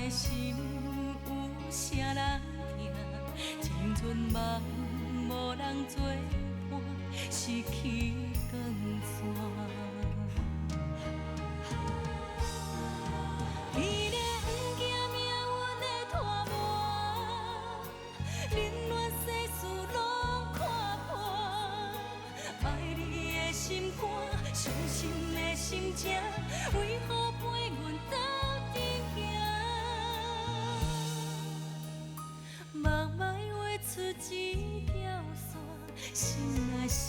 的心有啥人听？青春梦无人作伴，失去光线。天地不惊命运的拖磨，冷暖世事拢看破。爱你的心肝，伤心的心情，为何陪阮斗阵行？梦寐画出一条线，心内想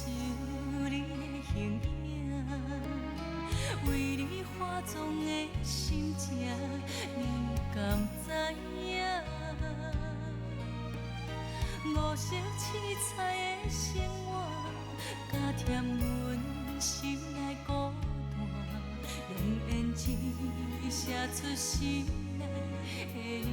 你的形影。为你化妆的心情，你敢知影？五色七彩的生活，加添阮心内孤单，用胭脂写出心内的名。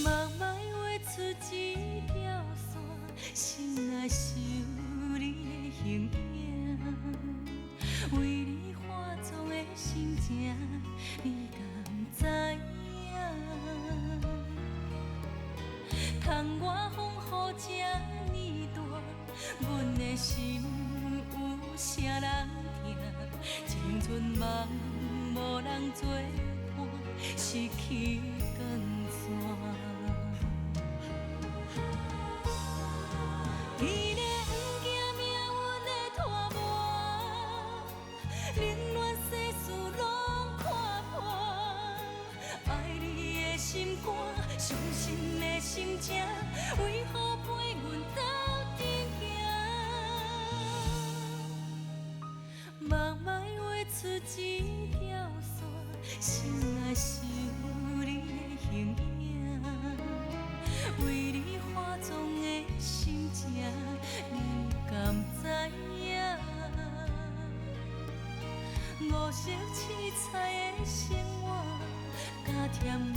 梦寐画出一条线，心内想你的形影。为你化妆的心情，你敢知影？窗外风雨这呢大，阮的心有啥人听？青春梦无人作伴，失去光线。天地不惊命运的拖磨，冷暖世事拢看破。爱你的心肝，伤心的心情，为何陪阮斗阵行？梦寐画出一条线，心内想你的形影。为你化妆的心情，你敢知影？五色七彩的生活，加添阮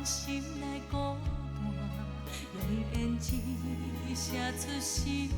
心内孤单，用胭脂写出心